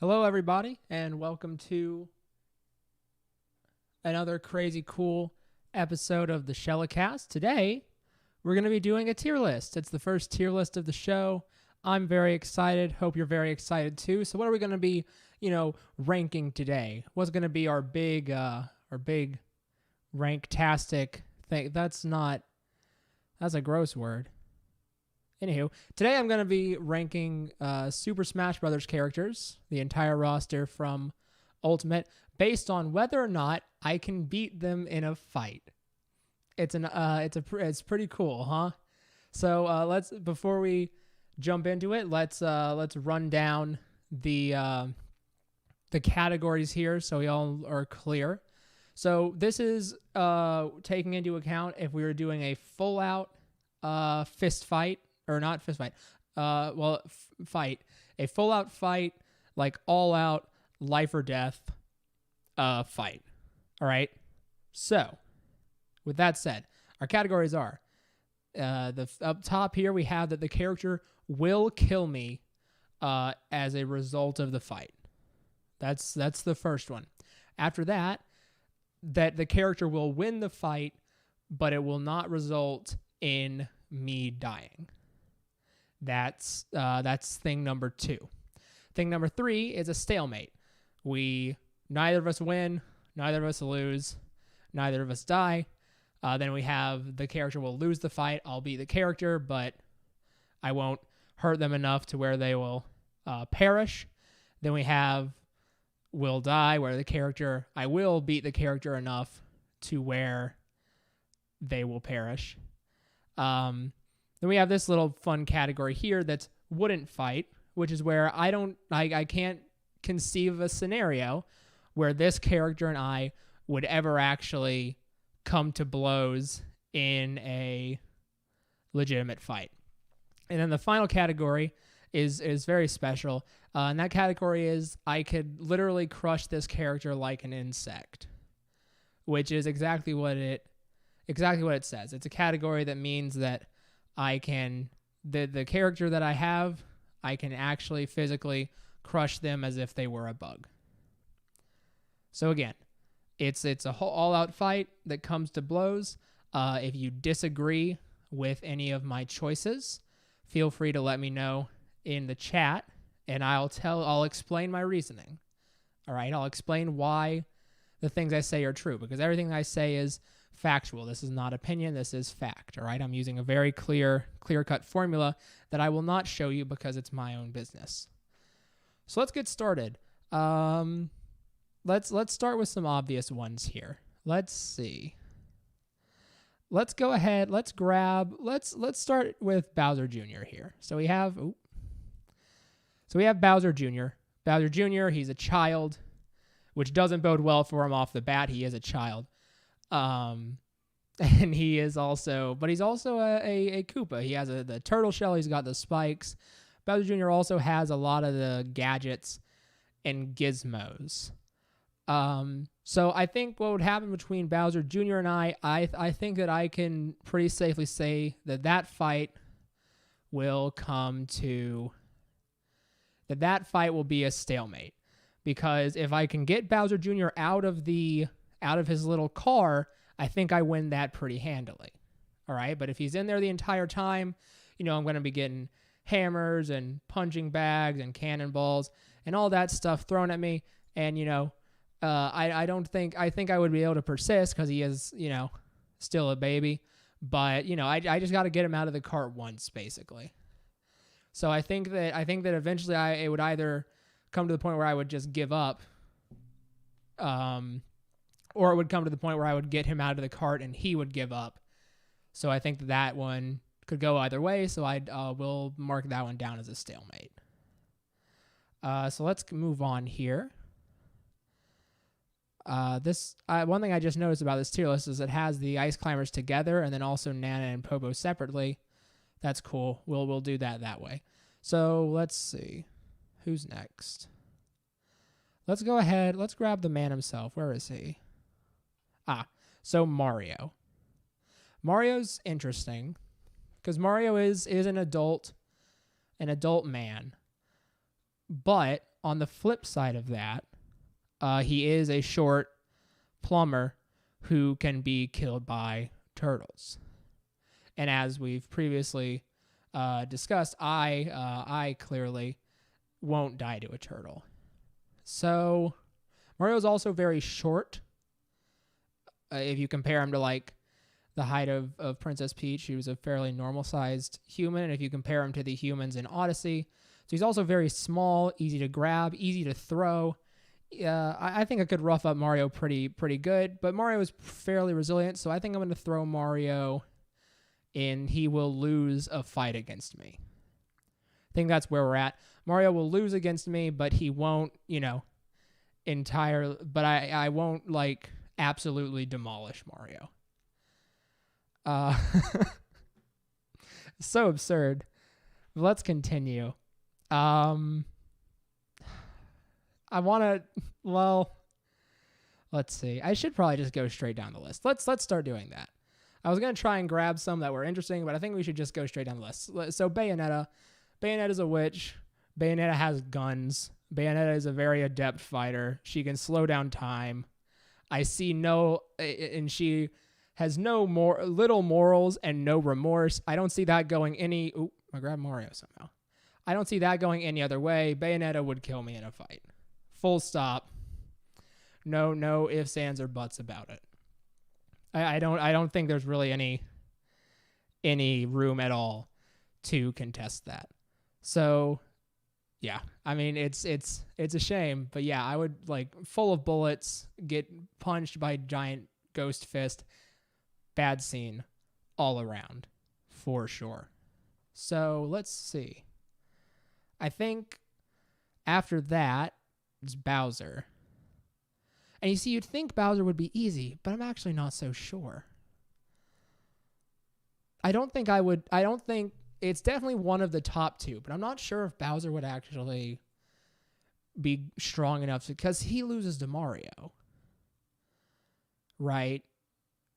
Hello, everybody, and welcome to another crazy cool episode of the Shellecast. Today, we're going to be doing a tier list. It's the first tier list of the show. I'm very excited. Hope you're very excited too. So, what are we going to be, ranking today? What's going to be our big rank-tastic thing? That's a gross word. Anywho, today I'm going to be ranking Super Smash Bros. Characters, the entire roster from Ultimate, based on whether or not I can beat them in a fight. It's pretty cool, huh? So before we jump into it, let's run down the categories here so we all are clear. So this is taking into account if we were doing a full out fist fight. Or not fist fight. Fight. A full-out fight, like all-out, life or death fight. All right? So, with that said, our categories are, up top here, we have that the character will kill me as a result of the fight. That's the first one. After that the character will win the fight, but it will not result in me dying. That's thing number 2. Thing number 3 is a stalemate. Neither of us win, neither of us lose, neither of us die. Then we have the character will lose the fight. I'll beat the character, but I won't hurt them enough to where they will perish. Then we have will die, where I will beat the character enough to where they will perish. Then we have this little fun category here that's wouldn't fight, which is where I can't conceive of a scenario where this character and I would ever actually come to blows in a legitimate fight. And then the final category is very special. And that category is I could literally crush this character like an insect, which is exactly what it says. It's a category that means that I can, the character that I have, I can actually physically crush them as if they were a bug. So again, it's a whole all-out fight that comes to blows. If you disagree with any of my choices, feel free to let me know in the chat, and I'll explain my reasoning. All right, I'll explain why the things I say are true, because everything I say is factual. This is not opinion. This is fact. All right. I'm using a very clear-cut formula that I will not show you because it's my own business. So let's get started. Let's start with some obvious ones here. Let's see. Let's go ahead. Let's start with Bowser Jr. here. So we have Bowser Jr. Bowser Jr. He's a child, which doesn't bode well for him off the bat. He is a child. And he is also, but he's also a Koopa. He has the turtle shell. He's got the spikes. Bowser Jr. also has a lot of the gadgets and gizmos. So I think what would happen between Bowser Jr. and I think that I can pretty safely say that fight will be a stalemate, because if I can get Bowser Jr. out of his little car, I think I win that pretty handily. All right. But if he's in there the entire time, I'm going to be getting hammers and punching bags and cannonballs and all that stuff thrown at me. And, I think I would be able to persist because he is, still a baby. But, I just got to get him out of the cart once, basically. So I think that eventually it would either come to the point where I would just give up, or it would come to the point where I would get him out of the cart and he would give up. So I think that one could go either way. So I will mark that one down as a stalemate. So let's move on here. One thing I just noticed about this tier list is it has the Ice Climbers together and then also Nana and Popo separately. That's cool. We'll do that way. So let's see. Who's next? Let's go ahead. Let's grab the man himself. Where is he? So Mario. Mario's interesting because Mario is an adult man, but on the flip side of that, he is a short plumber who can be killed by turtles. And as we've previously discussed, I clearly won't die to a turtle. So Mario's also very short. If you compare him to like the height of Princess Peach, he was a fairly normal-sized human. And if you compare him to the humans in Odyssey, so he's also very small, easy to grab, easy to throw. I think I could rough up Mario pretty good, but Mario is fairly resilient, so I think I'm going to throw Mario and he will lose a fight against me. I think that's where we're at. Mario will lose against me, but he won't, but I won't, like, absolutely demolish Mario. So absurd. Let's continue. Let's see. I should probably just go straight down the list. Let's start doing that. I was going to try and grab some that were interesting, but I think we should just go straight down the list. So Bayonetta. Bayonetta's a witch. Bayonetta has guns. Bayonetta is a very adept fighter. She can slow down time. And she has little morals and no remorse. I don't see that going any... Ooh, I grabbed Mario somehow. I don't see that going any other way. Bayonetta would kill me in a fight. Full stop. No ifs, ands, or buts about it. I don't think there's really any room at all to contest that. So, yeah. I mean, it's a shame, but yeah, I would full of bullets, get punched by a giant ghost fist. Bad scene all around, for sure. So, let's see. I think after that, it's Bowser. And you see, you'd think Bowser would be easy, but I'm actually not so sure. I don't think it's definitely one of the top two, but I'm not sure if Bowser would actually be strong enough because he loses to Mario. Right?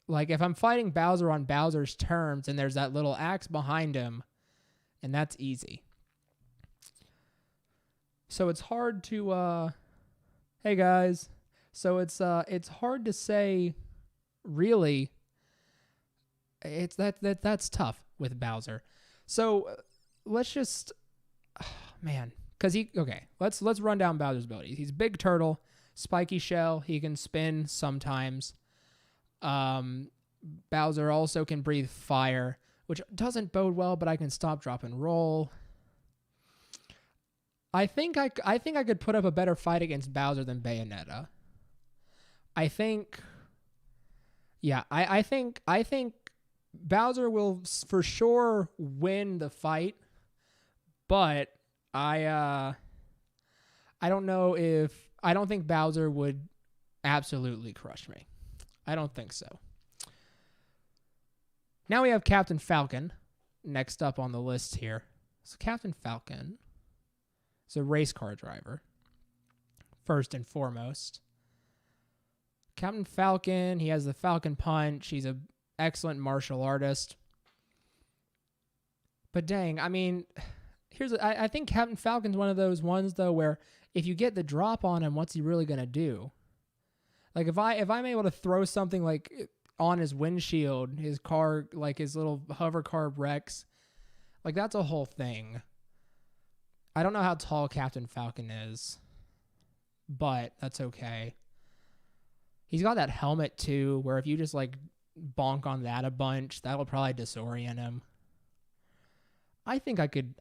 Like, if I'm fighting Bowser on Bowser's terms and there's that little axe behind him, and that's easy. So it's hard to, hey guys. So it's hard to say, really. That's tough with Bowser. So let's just, let's run down Bowser's abilities. He's a big turtle, spiky shell. He can spin sometimes. Bowser also can breathe fire, which doesn't bode well, but I can stop, drop, and roll. I think I could put up a better fight against Bowser than Bayonetta. I think Bowser will for sure win the fight, but I don't think Bowser would absolutely crush me. I don't think so. Now we have Captain Falcon next up on the list here. So Captain Falcon is a race car driver, first and foremost. Captain Falcon, he has the Falcon Punch. He's an excellent martial artist. But dang, I mean, I think Captain Falcon's one of those ones, though, where if you get the drop on him, what's he really going to do? Like, if I'm able to throw something, like, on his windshield, his car, like, his little hover car wrecks, like, that's a whole thing. I don't know how tall Captain Falcon is, but that's okay. He's got that helmet, too, where if you just, like, bonk on that a bunch, that'll probably disorient him. I think I could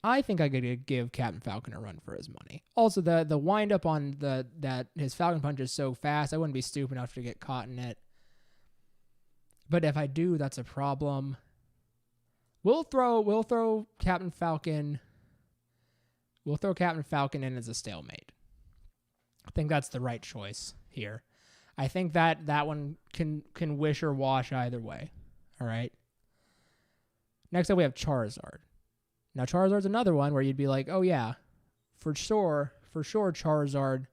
give Captain Falcon a run for his money. Also, the wind up on that his Falcon Punch is so fast, I wouldn't be stupid enough to get caught in it. But if I do, that's a problem. We'll throw Captain Falcon. We'll throw Captain Falcon in as a stalemate. I think that's the right choice here. I think that one can wish or wash either way. All right. Next up, we have Charizard. Now, Charizard's another one where you'd be like, oh, yeah, for sure, Charizard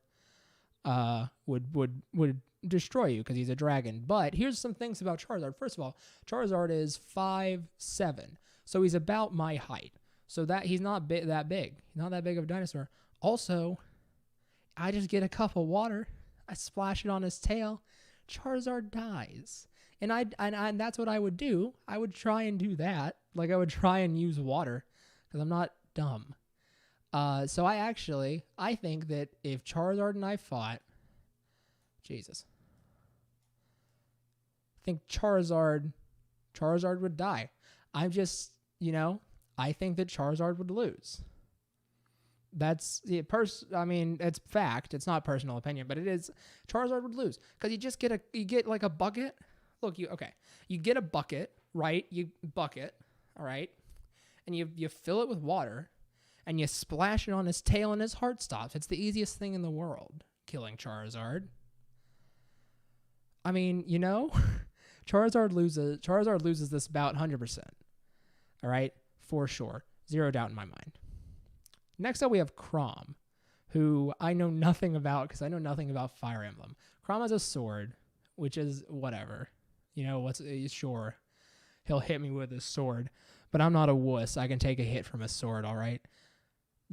would destroy you because he's a dragon. But here's some things about Charizard. First of all, Charizard is 5'7", so he's about my height. So that he's not that big. He's not that big of a dinosaur. Also, I just get a cup of water. I splash it on his tail. Charizard dies. And that's what I would do. I would try and do that. Like, I would try and use water because I'm not dumb. So I think that if Charizard and I fought, Jesus, I think Charizard would die. I'm just, I think that Charizard would lose. That's I mean, it's fact. It's not personal opinion, but it is. Charizard would lose because you get like a bucket. Look, you get a bucket, right? You bucket, all right, and you fill it with water, and you splash it on his tail, and his heart stops. It's the easiest thing in the world, killing Charizard. I mean, Charizard loses this bout 100%. All right, for sure, zero doubt in my mind. Next up, we have Chrom, who I know nothing about because I know nothing about Fire Emblem. Chrom has a sword, which is whatever. Sure, he'll hit me with his sword, but I'm not a wuss. I can take a hit from a sword, all right?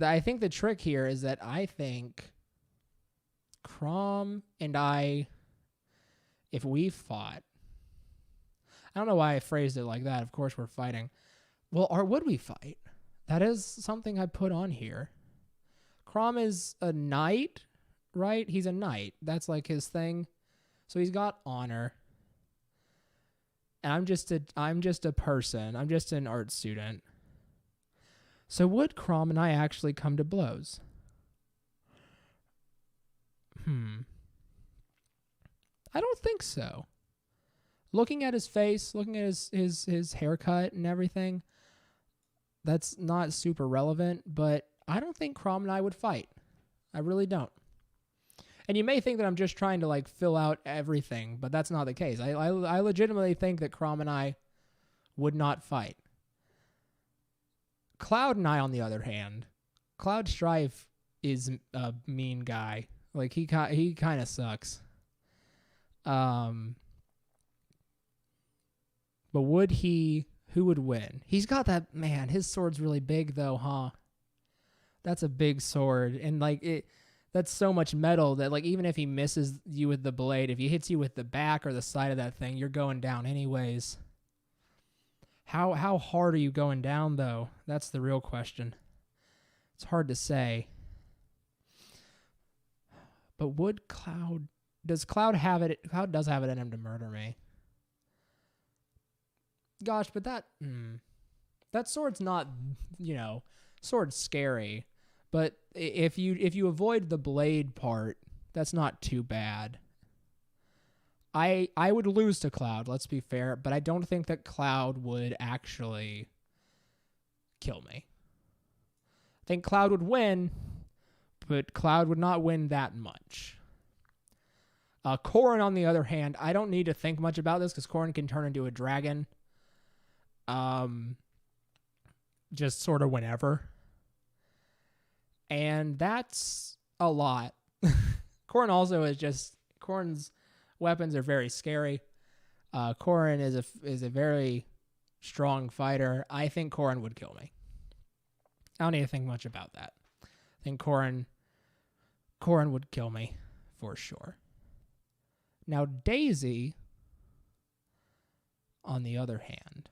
I think the trick here is that I think Chrom and I, if we fought, I don't know why I phrased it like that. Of course we're fighting. Well, or would we fight? That is something I put on here. Chrom is a knight, right? He's a knight. That's like his thing. So he's got honor. And I'm just a person. I'm just an art student. So would Chrom and I actually come to blows? I don't think so. Looking at his face, looking at his haircut and everything, that's not super relevant, but I don't think Chrom and I would fight. I really don't. And you may think that I'm just trying to like fill out everything, but that's not the case. I legitimately think that Chrom and I would not fight. Cloud and I, on the other hand, Cloud Strife is a mean guy. Like he kind of sucks. But who would win? He's got that, man, his sword's really big though, huh? That's a big sword. And that's so much metal that like even if he misses you with the blade, if he hits you with the back or the side of that thing, you're going down anyways. How hard are you going down though? That's the real question. It's hard to say. But does Cloud have it? Cloud does have it in him to murder me. Gosh, but that sword's not, sword's scary. But if you avoid the blade part, that's not too bad. I would lose to Cloud, let's be fair, but I don't think that Cloud would actually kill me. I think Cloud would win, but Cloud would not win that much. Corrin, on the other hand, I don't need to think much about this because Corrin can turn into a dragon. Just sort of whenever. And that's a lot. Corrin also Corrin's weapons are very scary. Corrin is a very strong fighter. I think Corrin would kill me. I don't need to think much about that. I think Corrin would kill me for sure. Now Daisy, on the other hand,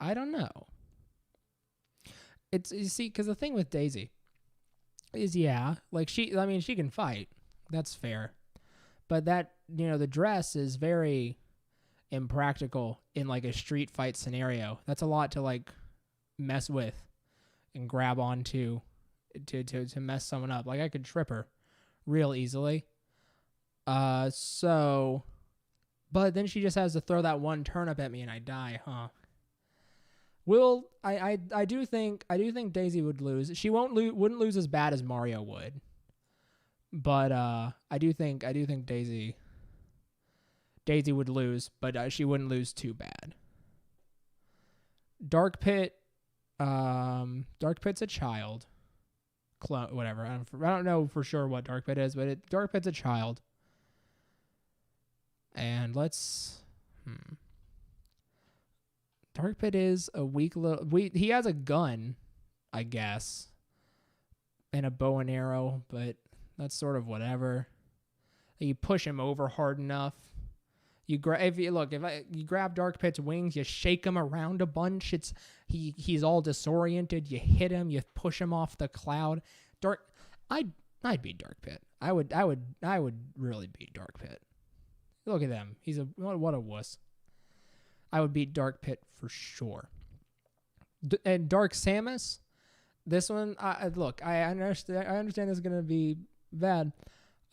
I don't know. Because the thing with Daisy is, she can fight. That's fair. But that, the dress is very impractical in like a street fight scenario. That's a lot to like mess with and grab onto to mess someone up. Like I could trip her real easily. But then she just has to throw that one turnip at me and I die, huh? I do think Daisy would lose. She wouldn't lose as bad as Mario would. But I do think Daisy would lose, but she wouldn't lose too bad. Dark Pit's a child. Whatever. I don't know for sure what Dark Pit is, but Dark Pit's a child. And Dark Pit is a weak little... He has a gun, I guess, and a bow and arrow, but That's sort of whatever. You push him over hard enough. You grab Dark Pit's wings, you shake him around a bunch. He's all disoriented. You hit him, you push him off the cloud. I'd beat Dark Pit. I would really beat Dark Pit. Look at them. What a wuss. I would beat Dark Pit for sure. And Dark Samus, this one, I understand this is gonna be bad.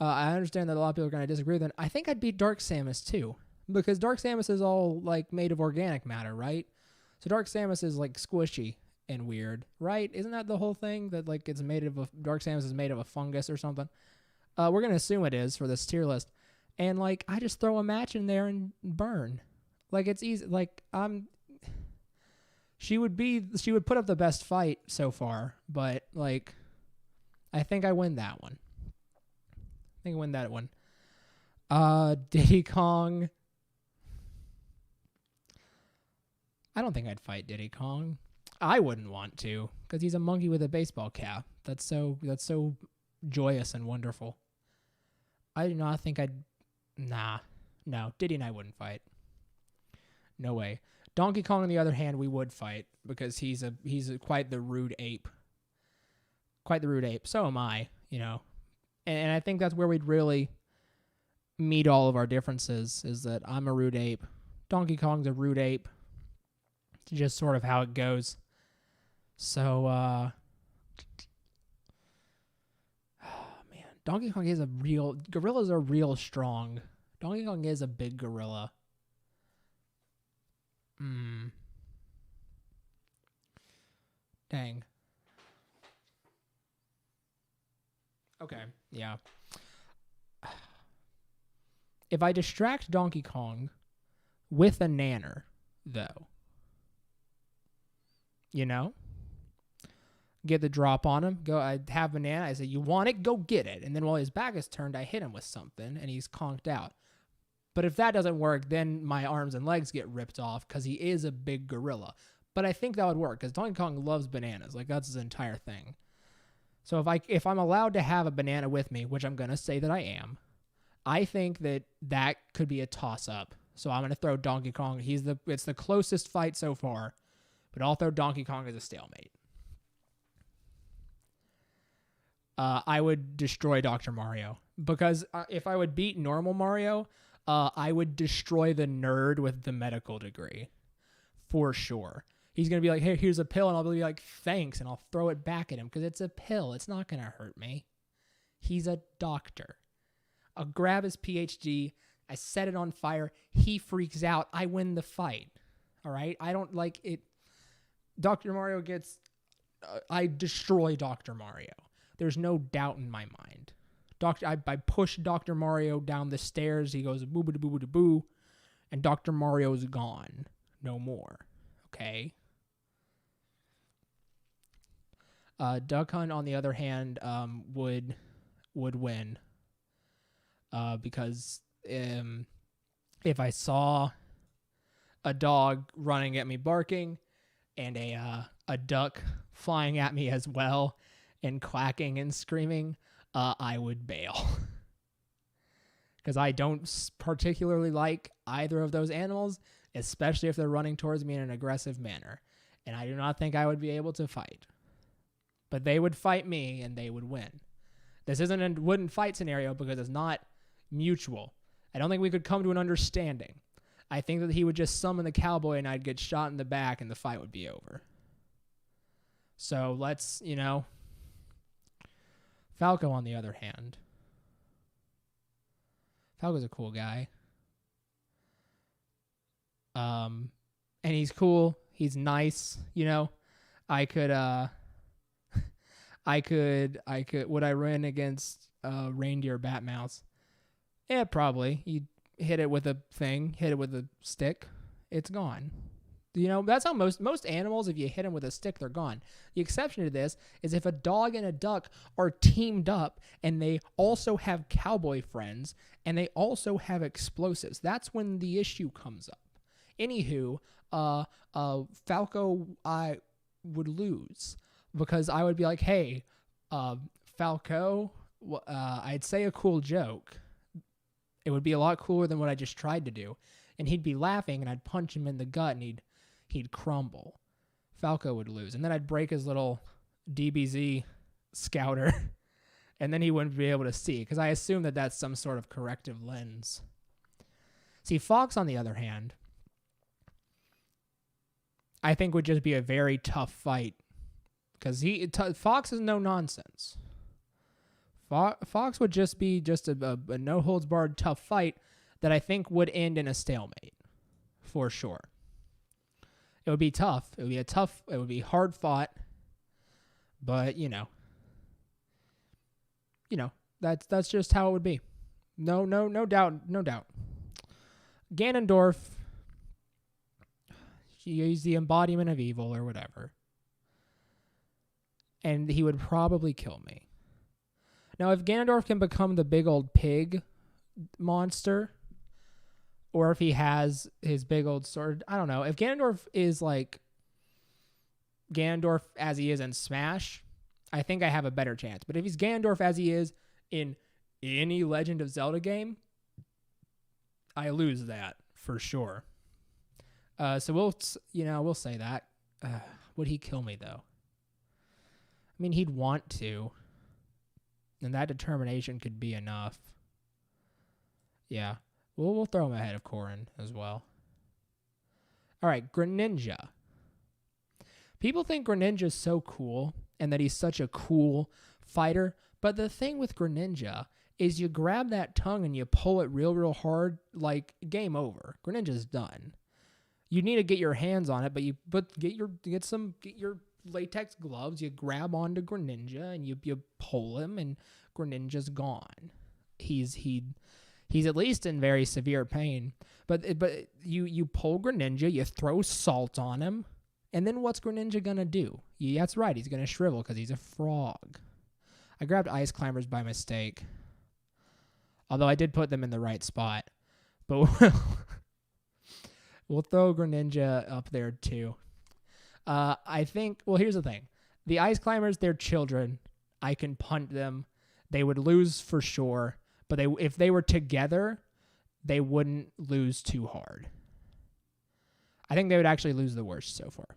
I understand that a lot of people are going to disagree with it. I think I'd beat Dark Samus too, because Dark Samus is all like made of organic matter, right? So Dark Samus is like squishy and weird, right? Isn't that the whole thing, that like Dark Samus is made of a fungus or something? We're going to assume it is for this tier list. And like, I just throw a match in there and burn. Like, it's easy. Like, she would put up the best fight so far, but like, I think I win that one. Diddy Kong. I don't think I'd fight Diddy Kong. I wouldn't want to, because he's a monkey with a baseball cap. That's so joyous and wonderful. I do not think I'd. No, Diddy and I wouldn't fight. No way. Donkey Kong, on the other hand, we would fight, because he's quite the rude ape. So am I, And I think that's where we'd really meet all of our differences, is that I'm a rude ape. Donkey Kong's a rude ape. It's just sort of how it goes. So, man, Donkey Kong is gorillas are real strong. Donkey Kong is a big gorilla. Dang. Okay, yeah. If I distract Donkey Kong with a nanner, though, get the drop on him, I have banana, I say, you want it? Go get it. And then while his back is turned, I hit him with something, and he's conked out. But if that doesn't work, then my arms and legs get ripped off, because he is a big gorilla. But I think that would work, because Donkey Kong loves bananas. Like, that's his entire thing. So if I'm allowed to have a banana with me, which I'm going to say that I am, I think that could be a toss-up. So I'm going to throw Donkey Kong. It's the closest fight so far, but I'll throw Donkey Kong as a stalemate. I would destroy Dr. Mario, because if I would beat normal Mario, I would destroy the nerd with the medical degree, for sure. He's going to be like, hey, here's a pill, and I'll be like, thanks, and I'll throw it back at him, because it's a pill. It's not going to hurt me. He's a doctor. I'll grab his PhD. I set it on fire. He freaks out. I win the fight. All right? I don't like it. Dr. Mario gets... I destroy Dr. Mario. There's no doubt in my mind. I push Dr. Mario down the stairs. He goes boo-ba-da-boo-ba-da-boo, and Dr. Mario's gone. No more. Okay? Duck Hunt, on the other hand, would win, because if I saw a dog running at me barking and a duck flying at me as well and quacking and screaming, I would bail, because I don't particularly like either of those animals, especially if they're running towards me in an aggressive manner, and I do not think I would be able to fight. But they would fight me, and they would win. This isn't a wouldn't fight scenario, because it's not mutual. I don't think we could come to an understanding. I think that he would just summon the cowboy, and I'd get shot in the back, and the fight would be over. So let's, Falco, on the other hand. Falco's a cool guy. And he's cool. He's nice, I could... would I run against Reindeer Batmouse? Yeah, probably. You hit it with a thing, hit it with a stick, it's gone. That's how most animals, if you hit them with a stick, they're gone. The exception to this is if a dog and a duck are teamed up and they also have cowboy friends and they also have explosives. That's when the issue comes up. Anywho, Falco, I would lose. Because I would be like, hey, Falco, I'd say a cool joke. It would be a lot cooler than what I just tried to do. And he'd be laughing, and I'd punch him in the gut, and he'd crumble. Falco would lose. And then I'd break his little DBZ scouter, and then he wouldn't be able to see, because I assume that that's some sort of corrective lens. See, Fox, on the other hand, I think would just be a very tough fight, because Fox is no nonsense. Fox would just be a no-holds-barred tough fight that I think would end in a stalemate, for sure. It would be tough. It would be hard fought, but, that's just how it would be. No doubt. Ganondorf, he's the embodiment of evil or whatever, and he would probably kill me. Now, if Ganondorf can become the big old pig monster, or if he has his big old sword, I don't know. If Ganondorf is like Ganondorf as he is in Smash, I think I have a better chance. But if he's Ganondorf as he is in any Legend of Zelda game, I lose that for sure. So we'll say that. Would he kill me though? I mean, he'd want to. And that determination could be enough. Yeah. We'll throw him ahead of Corrin as well. All right, Greninja. People think Greninja's so cool and that he's such a cool fighter. But the thing with Greninja is you grab that tongue and you pull it real hard, like game over. Greninja's done. You need to get your hands on it, but get your latex gloves, you grab onto Greninja and you pull him, and Greninja's gone. He's at least in very severe pain. But you pull Greninja, you throw salt on him, and then what's Greninja gonna do? Yeah, that's right, he's gonna shrivel because he's a frog. I grabbed Ice Climbers by mistake, although I did put them in the right spot. But we'll throw Greninja up there too. I think, well, here's the thing. The Ice Climbers, they're children. I can punt them. They would lose for sure. But if they were together, they wouldn't lose too hard. I think they would actually lose the worst so far.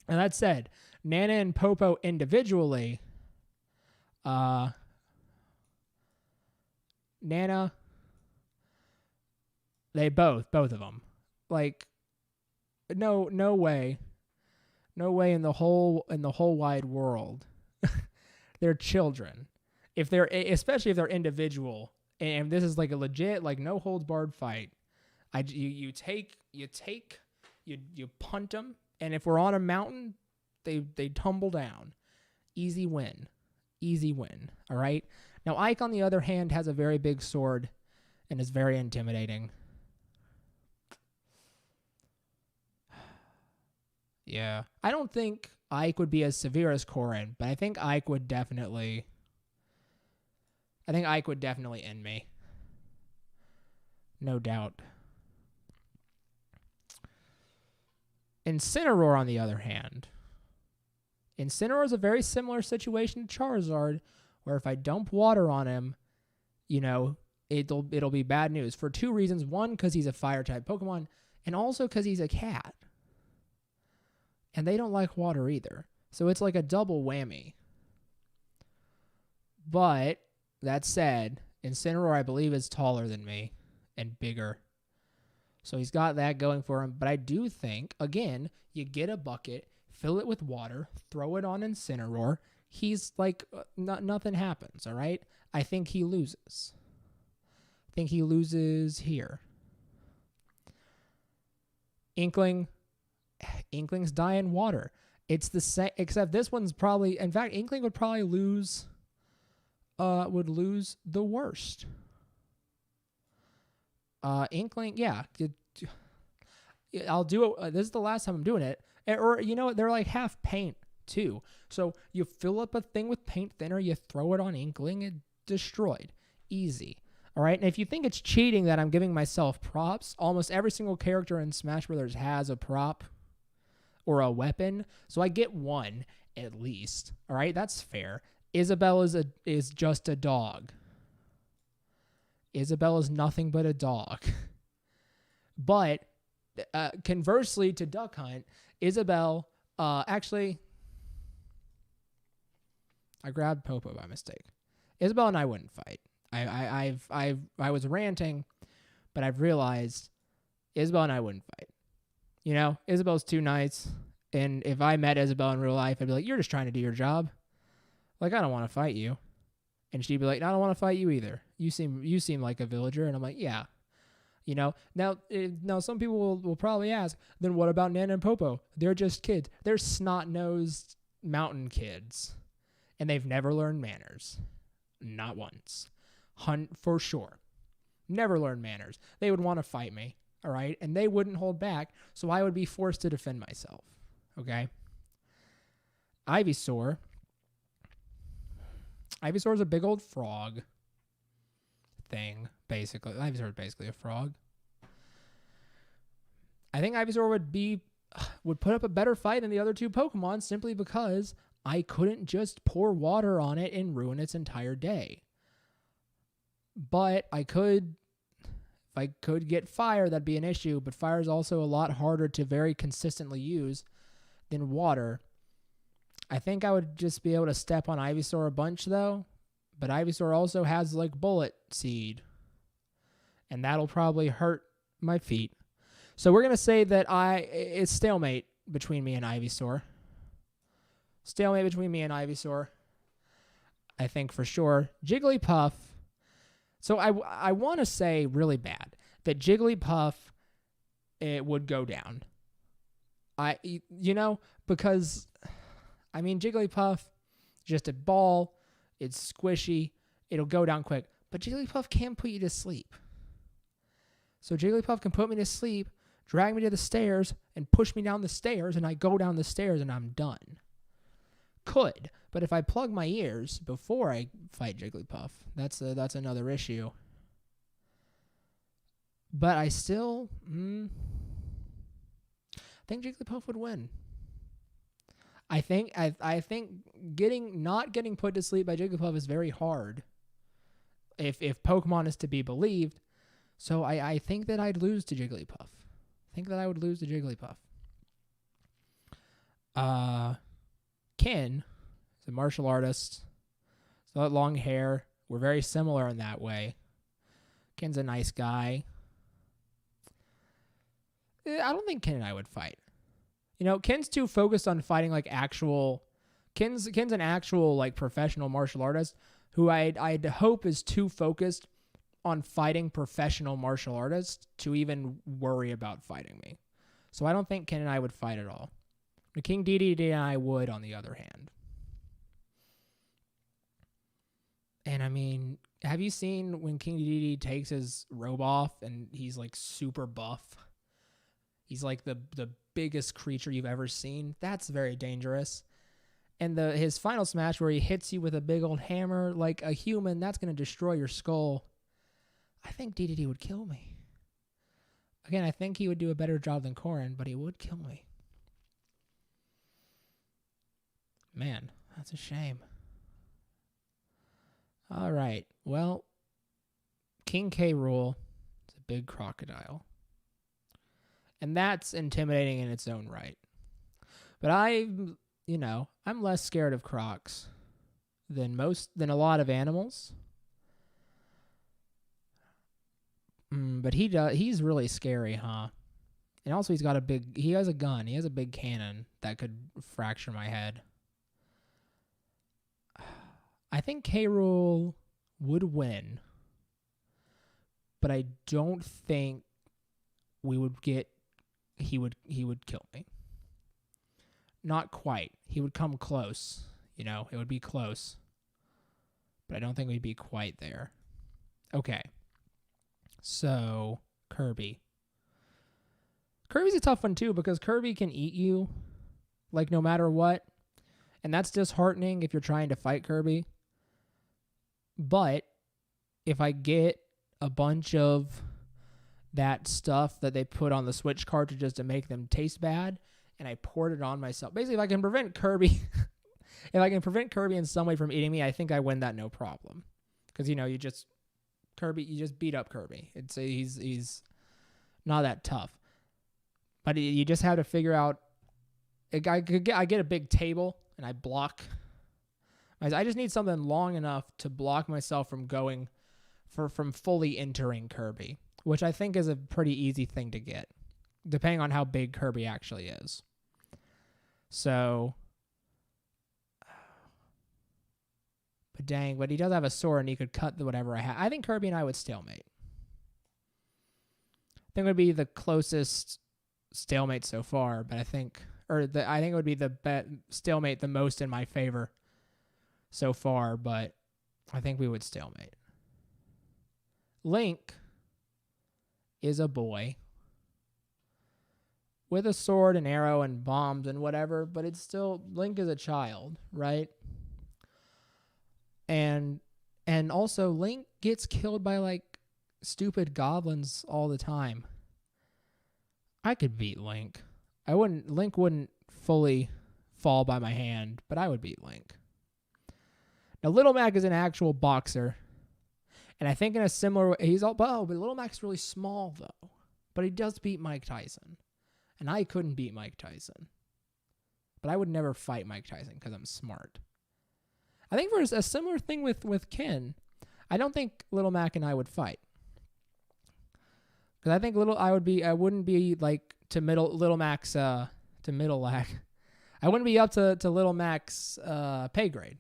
And that said, Nana and Popo individually, Nana, they both of them. Like, no way in the whole wide world. They're children. Especially if they're individual, and this is like a legit, like, no holds barred fight. You punt them, and if we're on a mountain, they tumble down. Easy win. All right. Now Ike, on the other hand, has a very big sword and is very intimidating. Yeah. I don't think Ike would be as severe as Corrin, but I think Ike would definitely end me. No doubt. Incineroar, on the other hand. Incineroar is a very similar situation to Charizard, where if I dump water on him, it'll be bad news for two reasons. One, because he's a fire-type Pokemon, and also because he's a cat. And they don't like water either. So it's like a double whammy. But that said, Incineroar, I believe, is taller than me and bigger. So he's got that going for him. But I do think, again, you get a bucket, fill it with water, throw it on Incineroar. He's like, nothing happens, all right? I think he loses. I think he loses here. Inkling's die in water. It's the same, except this one's probably, in fact, Inkling would probably lose the worst. Inkling, yeah. I'll do it. This is the last time I'm doing it. Or, they're like half paint, too. So you fill up a thing with paint thinner, you throw it on Inkling, and destroyed. Easy. All right? And if you think it's cheating that I'm giving myself props, almost every single character in Smash Brothers has a prop or a weapon. So I get one, at least. All right? That's fair. Isabelle is just a dog. Isabelle is nothing but a dog. But conversely to Duck Hunt, Isabelle, actually, I grabbed Popo by mistake. Isabelle and I wouldn't fight. I was ranting, but I've realized Isabelle and I wouldn't fight. You know, Isabelle's too nice, and if I met Isabelle in real life, I'd be like, "You're just trying to do your job. Like, I don't want to fight you." And she'd be like, "I don't want to fight you either. You seem like a villager." And I'm like, "Yeah." You know, now some people will probably ask, then what about Nana and Popo? They're just kids. They're snot-nosed mountain kids, and they've never learned manners. Not once. Hunt for sure. Never learned manners. They would want to fight me, all right? And they wouldn't hold back, so I would be forced to defend myself, okay? Ivysaur. Ivysaur's a big old frog thing, basically. Ivysaur is basically a frog. I think Ivysaur would put up a better fight than the other two Pokemon simply because I couldn't just pour water on it and ruin its entire day. But if I could get fire, that'd be an issue, but fire is also a lot harder to very consistently use than water. I think I would just be able to step on Ivysaur a bunch, though. But Ivysaur also has, like, Bullet Seed. And that'll probably hurt my feet. So we're going to say that it's stalemate between me and Ivysaur. Stalemate between me and Ivysaur. I think for sure. Jigglypuff. So I want to say really bad that Jigglypuff, it would go down. Because... I mean, Jigglypuff, just a ball. It's squishy. It'll go down quick. But Jigglypuff can put you to sleep. So Jigglypuff can put me to sleep, drag me to the stairs, and push me down the stairs, and I go down the stairs, and I'm done. Could. But if I plug my ears before I fight Jigglypuff, that's another issue. But I still... I think Jigglypuff would win. I think not getting put to sleep by Jigglypuff is very hard. If Pokemon is to be believed, so I think that I'd lose to Jigglypuff. I think that I would lose to Jigglypuff. Ken is a martial artist. He's got long hair. We're very similar in that way. Ken's a nice guy. I don't think Ken and I would fight. You know, Ken's too focused on fighting like actual... Ken's an actual like professional martial artist who I'd hope is too focused on fighting professional martial artists to even worry about fighting me. So I don't think Ken and I would fight at all. But King Dedede and I would, on the other hand. And I mean, have you seen when King Dedede takes his robe off and he's like super buff? He's like the biggest creature you've ever seen. That's very dangerous. And his final smash where he hits you with a big old hammer like a human, that's going to destroy your skull. I think Dedede would kill me. Again, I think he would do a better job than Corrin, but he would kill me. Man, that's a shame. All right. Well, King K. Rool is a big crocodile. And that's intimidating in its own right. But I'm less scared of crocs than a lot of animals. But he's really scary, huh? And also he has a gun. He has a big cannon that could fracture my head. I think K. Rool would win. But I don't think he would kill me. Not quite. He would come close. It would be close. But I don't think we'd be quite there. Okay. So, Kirby. Kirby's a tough one too because Kirby can eat you like no matter what. And that's disheartening if you're trying to fight Kirby. But if I get a bunch of that stuff that they put on the Switch cartridges to make them taste bad, and I poured it on myself. Basically, if I can prevent Kirby... If I can prevent Kirby in some way from eating me, I think I win that no problem. Because, you just beat up Kirby. He's not that tough. But you just have to figure out. I get a big table and I block. I just need something long enough to block myself from from fully entering Kirby, which I think is a pretty easy thing to get, depending on how big Kirby actually is. So, but he does have a sword and he could cut whatever I have. I think Kirby and I would stalemate. I think it would be the closest stalemate so far, but I think it would be the stalemate the most in my favor so far, but I think we would stalemate. Link is a boy with a sword and arrow and bombs and whatever, but it's still, Link is a child, right? And also Link gets killed by like stupid goblins all the time. I could beat Link. Link wouldn't fully fall by my hand, but I would beat Link. Now Little Mac is an actual boxer. And I think in a similar way, but Little Mac's really small though. But he does beat Mike Tyson. And I couldn't beat Mike Tyson. But I would never fight Mike Tyson because I'm smart. I think for a similar thing with Ken, I don't think Little Mac and I would fight. Because I think I wouldn't be like to Little Mac's I wouldn't be up to Little Mac's pay grade.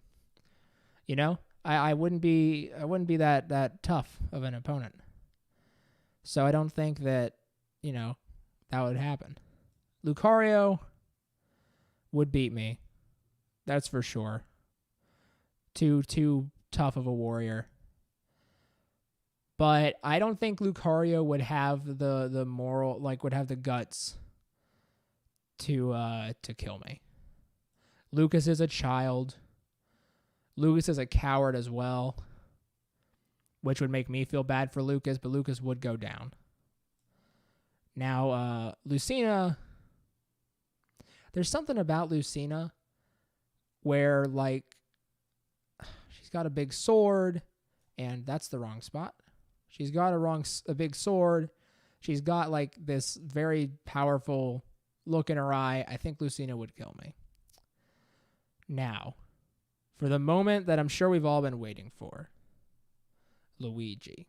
I wouldn't be that tough of an opponent. So I don't think that, that would happen. Lucario would beat me. That's for sure. Too tough of a warrior. But I don't think Lucario would have the moral, would have the guts to kill me. Lucas is a child. Lucas is a coward as well, which would make me feel bad for Lucas, but Lucas would go down. Now, Lucina, there's something about Lucina where, she's got a big sword, and that's the wrong spot. She's got a big sword. She's got, this very powerful look in her eye. I think Lucina would kill me. Now, for the moment that I'm sure we've all been waiting for, Luigi.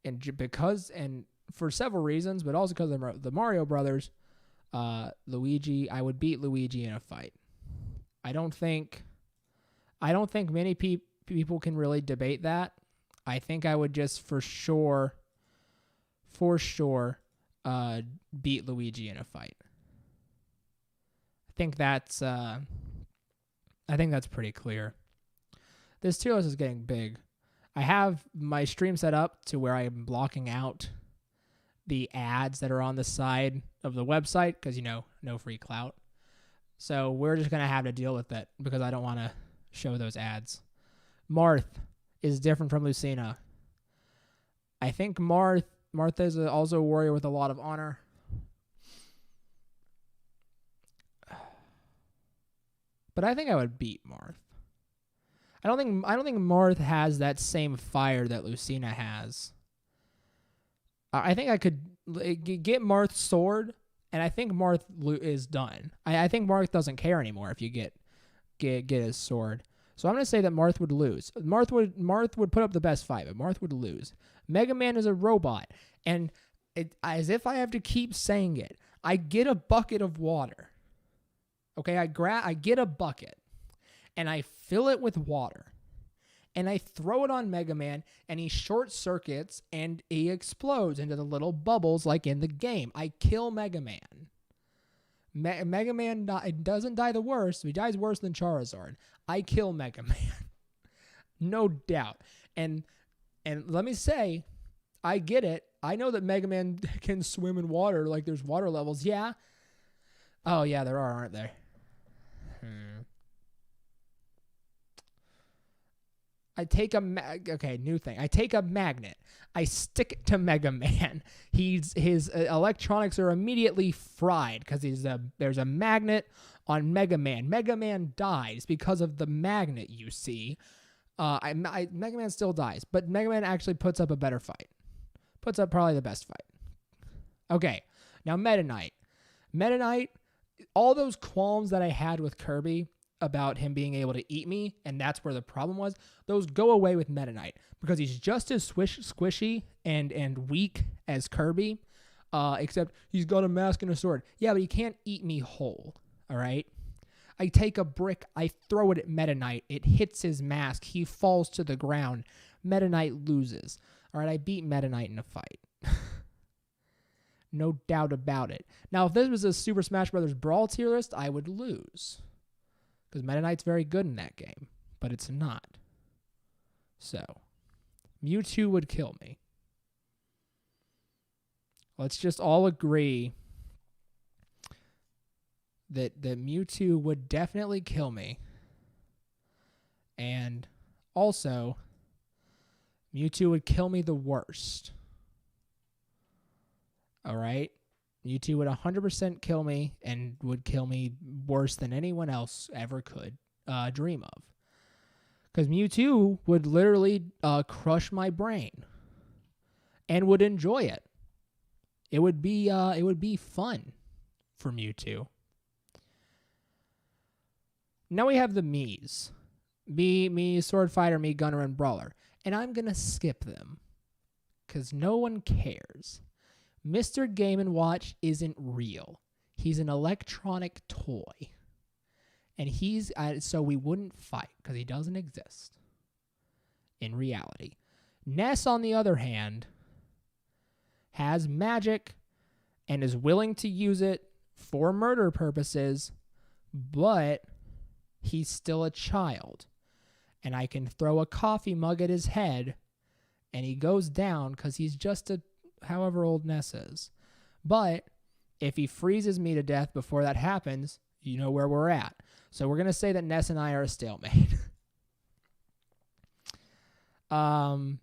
And for several reasons, but also because of the Mario Brothers, Luigi, I would beat Luigi in a fight. I don't think many people can really debate that. I think I would just for sure, beat Luigi in a fight. I think that's pretty clear. This tier list is getting big. I have my stream set up to where I am blocking out the ads that are on the side of the website because, no free clout. So we're just going to have to deal with that because I don't want to show those ads. Marth is different from Lucina. I think Marth is also a warrior with a lot of honor. But I think I would beat Marth. I don't think Marth has that same fire that Lucina has. I think I could get Marth's sword, and I think Marth is done. I think Marth doesn't care anymore if you get his sword. So I'm going to say that Marth would lose. Marth would put up the best fight, but Marth would lose. Mega Man is a robot, and as if I have to keep saying it, I get a bucket of water. Okay, I get a bucket, and I fill it with water, and I throw it on Mega Man, and he short circuits, and he explodes into the little bubbles like in the game. I kill Mega Man. Mega Man doesn't die the worst. He dies worse than Charizard. I kill Mega Man. No doubt. And let me say, I get it. I know that Mega Man can swim in water, like there's water levels. Yeah. Oh, yeah, there are, aren't there? I take new thing. I take a magnet. I stick it to Mega Man. His electronics are immediately fried because there's a magnet on Mega Man. Mega Man dies because of the magnet, you see. Mega Man still dies, but Mega Man actually puts up a better fight. Puts up probably the best fight. Okay, now Meta Knight. Meta Knight, all those qualms that I had with Kirby about him being able to eat me, and that's where the problem was, those go away with Meta Knight because he's just as squishy and weak as Kirby, except he's got a mask and a sword. Yeah, but he can't eat me whole, all right? I take a brick, I throw it at Meta Knight, it hits his mask, he falls to the ground, Meta Knight loses. All right, I beat Meta Knight in a fight. No doubt about it. Now, if this was a Super Smash Bros. Brawl tier list, I would lose. Because Meta Knight's very good in that game, but it's not. So, Mewtwo would kill me. Let's just all agree that Mewtwo would definitely kill me. And also, Mewtwo would kill me the worst. All right? Mewtwo would 100% kill me and would kill me worse than anyone else ever could dream of. Because Mewtwo would literally crush my brain and would enjoy it. It would be fun for Mewtwo. Now we have the Miis. Me, Sword Fighter, me, Gunner, and Brawler. And I'm going to skip them. Because no one cares. Mr. Game & Watch isn't real. He's an electronic toy. And so we wouldn't fight because he doesn't exist in reality. Ness, on the other hand, has magic and is willing to use it for murder purposes, but he's still a child. And I can throw a coffee mug at his head and he goes down because he's just however old Ness is. But if he freezes me to death before that happens, you know where we're at. So we're going to say that Ness and I are a stalemate. The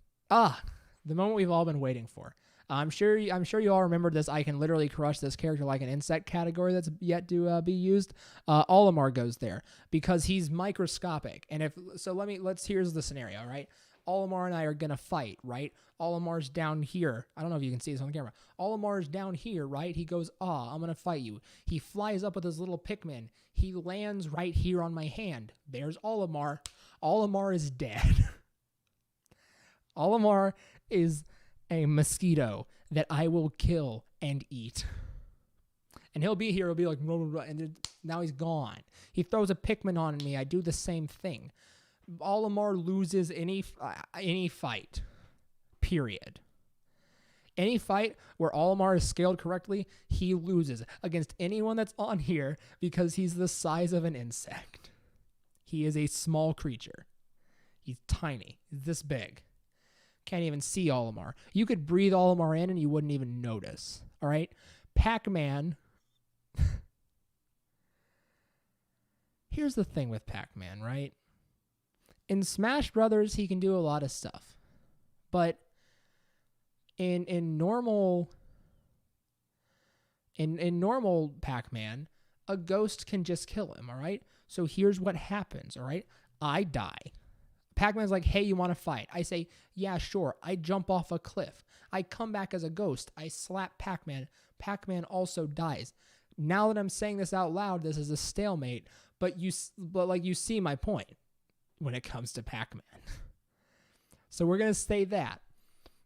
moment we've all been waiting for. I'm sure you all remember this. I can literally crush this character like an insect category that's yet to be used. Olimar goes there because he's microscopic. And here's the scenario, right? Olimar and I are going to fight, right? Olimar's down here. I don't know if you can see this on the camera. Olimar's down here, right? He goes, I'm going to fight you. He flies up with his little Pikmin. He lands right here on my hand. There's Olimar. Olimar is dead. Olimar is a mosquito that I will kill and eat. And he'll be here. He'll be like, blah, blah, blah, and now he's gone. He throws a Pikmin on me. I do the same thing. Olimar loses any fight, period. Any fight where Olimar is scaled correctly, he loses against anyone that's on here because he's the size of an insect. He is a small creature. He's tiny. He's this big. Can't even see Olimar. You could breathe Olimar in and you wouldn't even notice. All right? Pac-Man. Here's the thing with Pac-Man, right? In Smash Brothers, he can do a lot of stuff. But in normal Pac-Man, a ghost can just kill him, all right? So here's what happens, all right? I die. Pac-Man's like, hey, you want to fight? I say, yeah, sure. I jump off a cliff. I come back as a ghost. I slap Pac-Man. Pac-Man also dies. Now that I'm saying this out loud, this is a stalemate, but you see my point when it comes to Pac-Man. So we're going to say that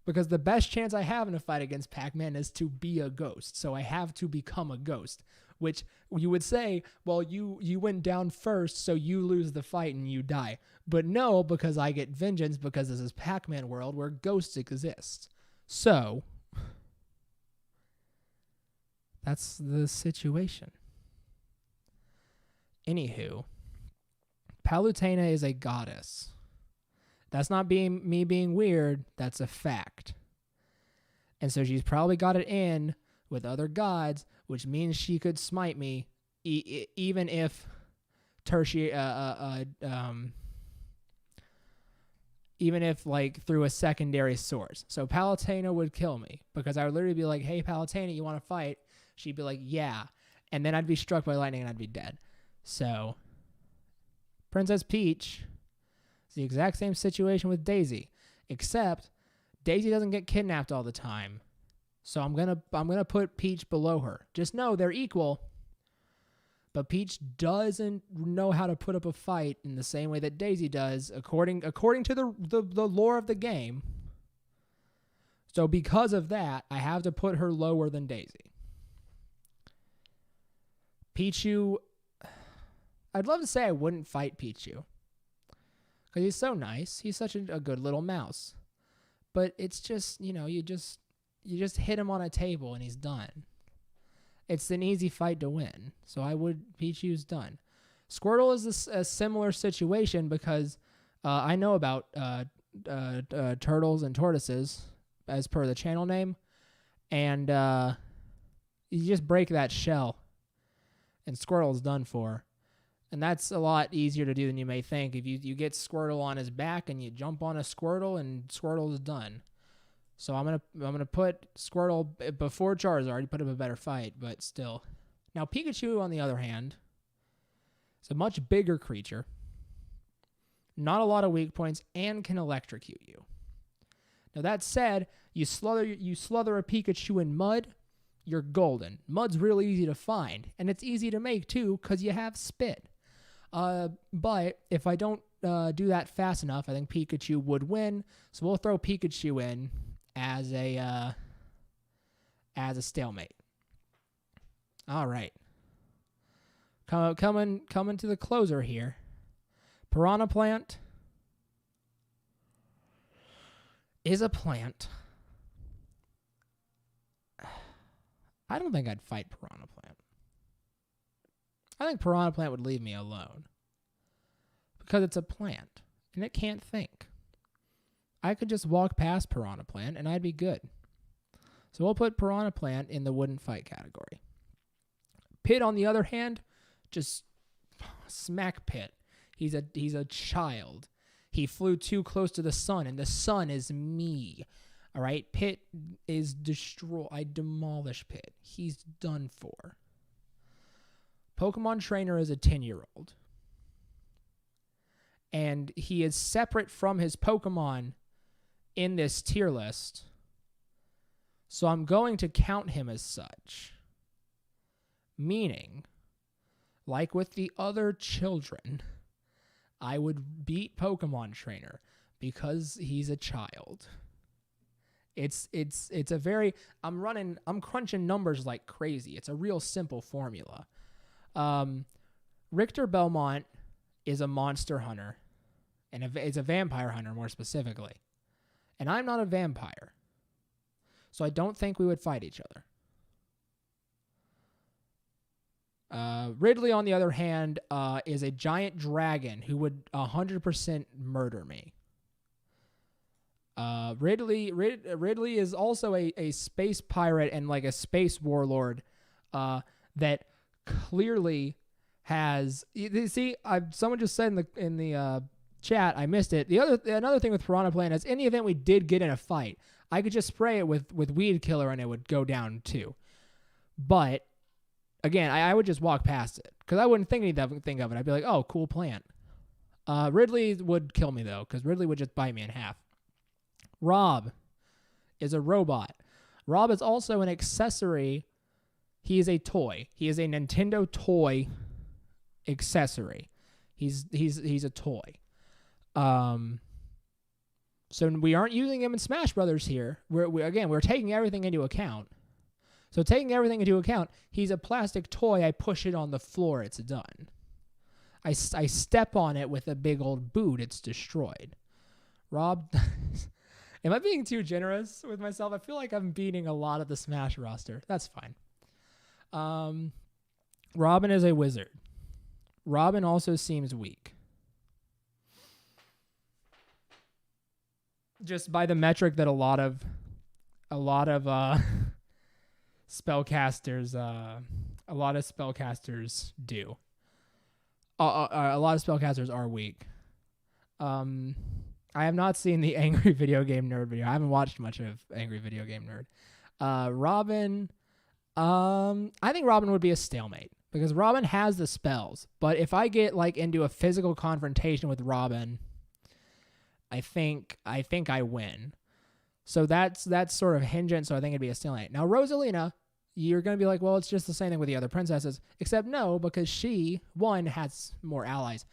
because the best chance I have in a fight against Pac-Man is to be a ghost. So I have to become a ghost, which you would say, well, you went down first, so you lose the fight and you die. But no, because I get vengeance because this is Pac-Man world where ghosts exist. So that's the situation. Anywho, Palutena is a goddess. That's not me being weird. That's a fact. And so she's probably got it in with other gods, which means she could smite me, even if even if like through a secondary source. So Palutena would kill me because I would literally be like, "Hey, Palutena, you want to fight?" She'd be like, "Yeah," and then I'd be struck by lightning and I'd be dead. So, Princess Peach is the exact same situation with Daisy, except Daisy doesn't get kidnapped all the time. So I'm gonna put Peach below her. Just know they're equal, but Peach doesn't know how to put up a fight in the same way that Daisy does, according to the lore of the game. So because of that, I have to put her lower than Daisy. Pichu, I'd love to say I wouldn't fight Pichu, because he's so nice. He's such a good little mouse. But it's just, you just hit him on a table and he's done. It's an easy fight to win. So Pichu's done. Squirtle is a similar situation because I know about turtles and tortoises as per the channel name. And you just break that shell and Squirtle's done for. And that's a lot easier to do than you may think. If you get Squirtle on his back and you jump on a Squirtle and Squirtle's done. So I'm gonna put Squirtle before Charizard. You put up a better fight, but still. Now Pikachu, on the other hand, is a much bigger creature. Not a lot of weak points and can electrocute you. Now that said, you slither a Pikachu in mud, you're golden. Mud's really easy to find, and it's easy to make too because you have spit. But if I don't do that fast enough, I think Pikachu would win. So we'll throw Pikachu in as a stalemate. All right. Coming to the closer here. Piranha Plant is a plant. I don't think I'd fight Piranha Plant. I think Piranha Plant would leave me alone. Because it's a plant, and it can't think. I could just walk past Piranha Plant, and I'd be good. So we'll put Piranha Plant in the wouldn't fight category. Pit, on the other hand, just smack Pit. He's a child. He flew too close to the sun, and the sun is me. All right? Pit is destroyed. I demolish Pit. He's done for. Pokemon Trainer is a 10-year-old. And he is separate from his Pokemon in this tier list. So I'm going to count him as such. Meaning, like with the other children, I would beat Pokemon Trainer because he's a child. It's a very, I'm crunching numbers like crazy. It's a real simple formula. Richter Belmont is a monster hunter, and it's a vampire hunter more specifically. And I'm not a vampire, so I don't think we would fight each other. Ridley, on the other hand, is a giant dragon who would 100% murder me. Ridley is also a space pirate and like a space warlord that clearly has. You see, someone just said in the chat, I missed it. Another thing with Piranha Plant is, in the event we did get in a fight, I could just spray it with Weed Killer and it would go down too. But again, I would just walk past it because I wouldn't think anything of it. I'd be like, oh, cool plant. Ridley would kill me though, because Ridley would just bite me in half. Rob is a robot. Rob is also an accessory. He is a toy. He is a Nintendo toy accessory. He's a toy. So we aren't using him in Smash Brothers here. We're taking everything into account. So taking everything into account, he's a plastic toy. I push it on the floor, it's done. I step on it with a big old boot, it's destroyed. Rob, am I being too generous with myself? I feel like I'm beating a lot of the Smash roster. That's fine. Robin is a wizard. Robin also seems weak. Just by the metric that a lot of spellcasters do. A lot of spellcasters are weak. I have not seen the Angry Video Game Nerd video. I haven't watched much of Angry Video Game Nerd. Robin, I think Robin would be a stalemate Because Robin has the spells, but if I get like into a physical confrontation with Robin, I think I win. So that's sort of hingent, so I think it'd be a stalemate. Now Rosalina, you're going to be like, well, it's just the same thing with the other princesses, except no, because she, one, has more allies,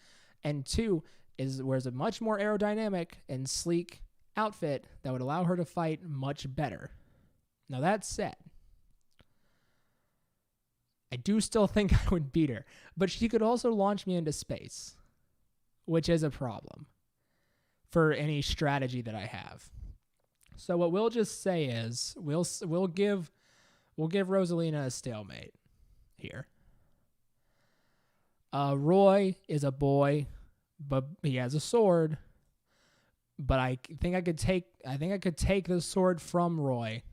and two, wears a much more aerodynamic and sleek outfit that would allow her to fight much better. Now that said, I do still think I would beat her, but she could also launch me into space, which is a problem for any strategy that I have. So what we'll just say is we'll give Rosalina a stalemate here. Roy is a boy, but he has a sword. But I think I could take the sword from Roy.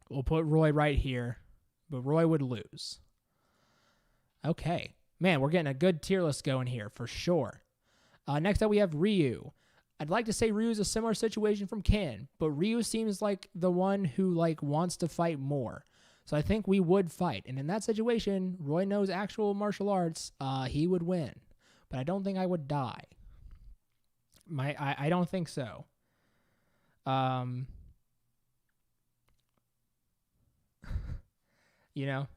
We'll put Roy right here, but Roy would lose. Okay. Man, we're getting a good tier list going here for sure. Next up we have Ryu. I'd like to say Ryu's a similar situation from Ken, but Ryu seems like the one who like wants to fight more. So I think we would fight. And in that situation, Roy knows actual martial arts. He would win. But I don't think I would die. I don't think so. You know?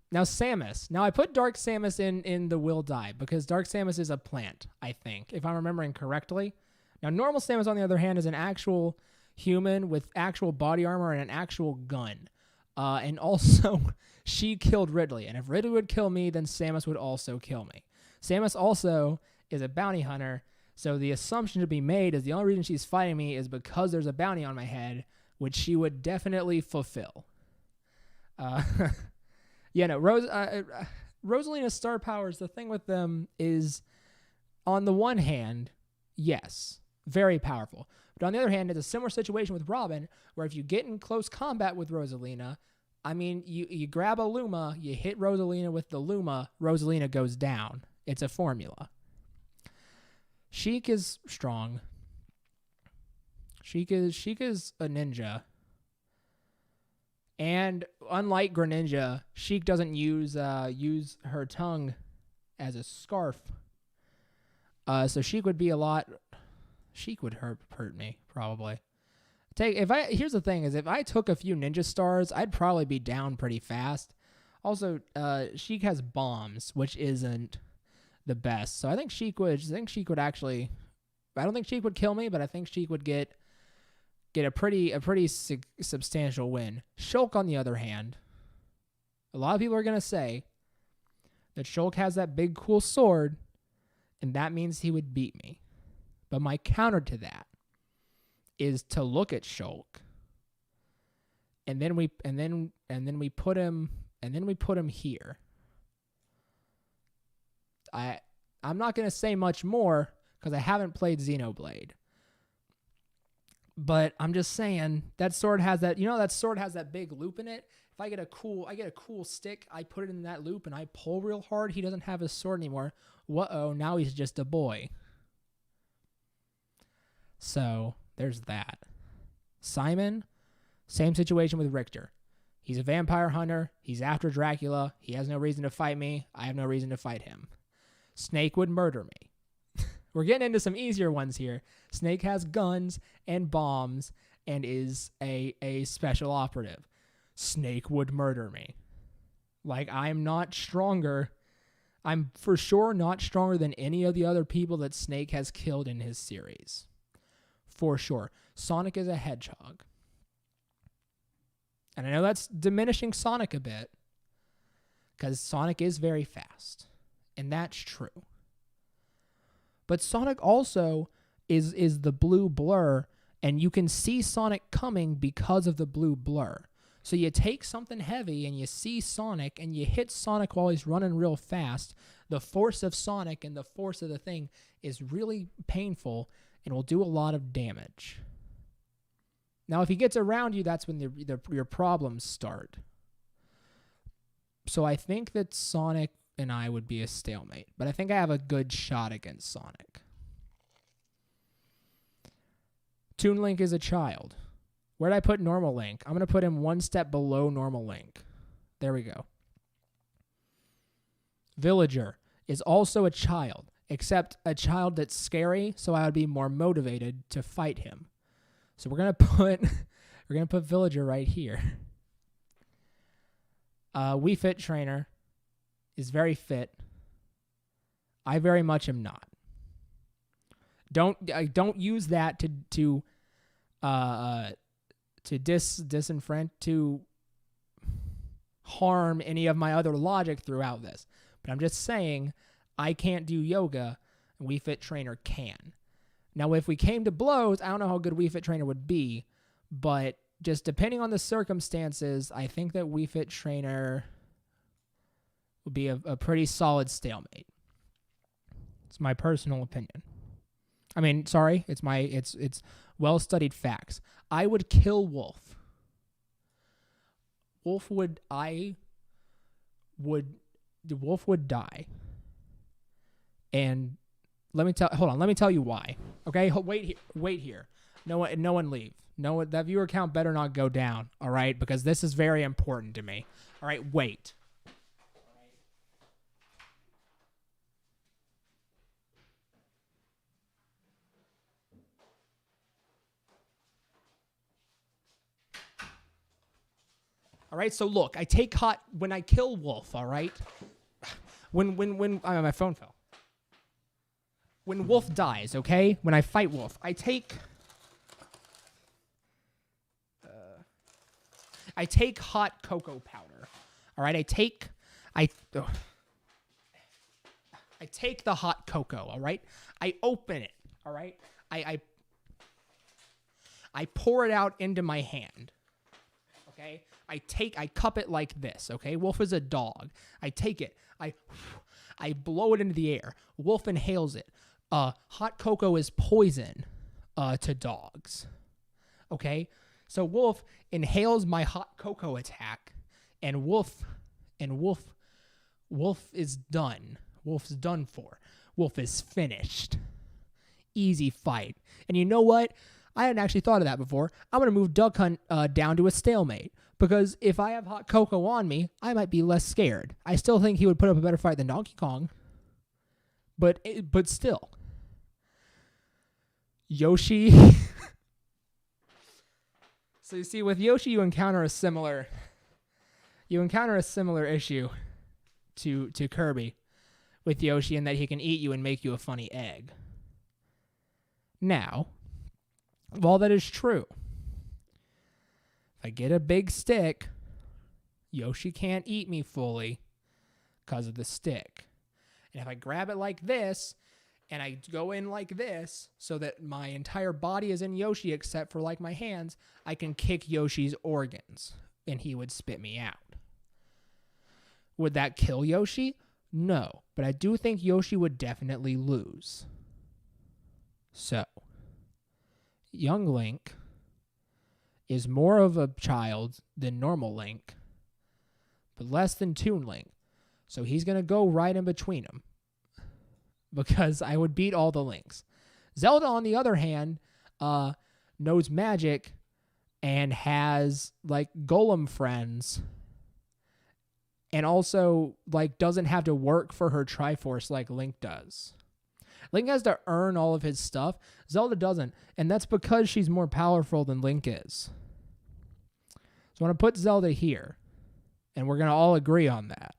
Now Samus. Now I put Dark Samus in the will die because Dark Samus is a plant, I think, if I'm remembering correctly. Now normal Samus, on the other hand, is an actual human with actual body armor and an actual gun. And also, she killed Ridley. And if Ridley would kill me, then Samus would also kill me. Samus also is a bounty hunter, so the assumption to be made is the only reason she's fighting me is because there's a bounty on my head, which she would definitely fulfill. Rosalina's star powers, the thing with them is, on the one hand, yes, very powerful. But on the other hand, it's a similar situation with Robin, where if you get in close combat with Rosalina, I mean, you grab a Luma, you hit Rosalina with the Luma, Rosalina goes down. It's a formula. Sheik is strong. Sheik is a ninja. And unlike Greninja, Sheik doesn't use her tongue as a scarf. So Sheik would be Sheik would hurt me, probably. Here's the thing, is if I took a few ninja stars, I'd probably be down pretty fast. Also, Sheik has bombs, which isn't the best. So I think Sheik would actually, I don't think Sheik would kill me, but I think Sheik would get a pretty substantial win. Shulk, on the other hand, a lot of people are going to say that Shulk has that big cool sword, and that means he would beat me. But my counter to that is to look at Shulk, and then we put him here. I'm not going to say much more because I haven't played Xenoblade. But I'm just saying that sword has that big loop in it. If I get a cool stick, I put it in that loop and I pull real hard, he doesn't have his sword anymore. Whoa, now he's just a boy. So there's that. Simon, same situation with Richter. He's a vampire hunter. He's after Dracula. He has no reason to fight me. I have no reason to fight him. Snake would murder me. We're getting into some easier ones here. Snake has guns and bombs and is a special operative. Snake would murder me. Like, I'm not stronger. I'm for sure not stronger than any of the other people that Snake has killed in his series. For sure. Sonic is a hedgehog. And I know that's diminishing Sonic a bit, because Sonic is very fast. And that's true. But Sonic also is the blue blur, and you can see Sonic coming because of the blue blur. So you take something heavy and you see Sonic and you hit Sonic while he's running real fast. The force of Sonic and the force of the thing is really painful and will do a lot of damage. Now, if he gets around you, that's when your problems start. So I think that Sonic and I would be a stalemate, but I think I have a good shot against Sonic. Toon Link is a child. Where did I put Normal Link? I'm going to put him one step below Normal Link. There we go. Villager is also a child, except a child that's scary, so I would be more motivated to fight him. So we're gonna put Villager right here. Wii Fit Trainer is very fit. I very much am not. Don't use that to harm any of my other logic throughout this. But I'm just saying I can't do yoga, and Wii Fit Trainer can. Now, if we came to blows, I don't know how good Wii Fit Trainer would be, but just depending on the circumstances, I think that Wii Fit Trainer would be a pretty solid stalemate. It's my personal opinion. I mean, sorry, it's well-studied facts. I would kill Wolf. Wolf would die. And let me tell you why. Okay? Wait here. No one leave. That viewer count better not go down, all right? Because this is very important to me. All right, wait. All right, so look, when I kill Wolf, all right? When my phone fell. When Wolf dies, okay? When I fight Wolf, I take hot cocoa powder. All right, I take the hot cocoa, all right? I open it, all right? I pour it out into my hand. Okay? I cup it like this, okay? Wolf is a dog. I take it. I blow it into the air. Wolf inhales it. Hot cocoa is poison to dogs. Okay? So Wolf inhales my hot cocoa attack, and Wolf is done. Wolf's done for. Wolf is finished. Easy fight. And you know what? I hadn't actually thought of that before. I'm going to move Duck Hunt down to a stalemate, because if I have hot cocoa on me, I might be less scared. I still think he would put up a better fight than Donkey Kong, but still. Yoshi. So you see, with Yoshi, you encounter a similar issue to Kirby with Yoshi, in that he can eat you and make you a funny egg. Now, while that is true, if I get a big stick, Yoshi can't eat me fully because of the stick. And if I grab it like this, and I go in like this, so that my entire body is in Yoshi except for like my hands, I can kick Yoshi's organs, and he would spit me out. Would that kill Yoshi? No, but I do think Yoshi would definitely lose. So, young Link is more of a child than normal Link, but less than Toon Link. So he's going to go right in between them, because I would beat all the Links. Zelda, on the other hand, knows magic and has like golem friends, and also like doesn't have to work for her Triforce like Link does. Link has to earn all of his stuff. Zelda doesn't, and that's because she's more powerful than Link is. So I'm going to put Zelda here, and we're going to all agree on that.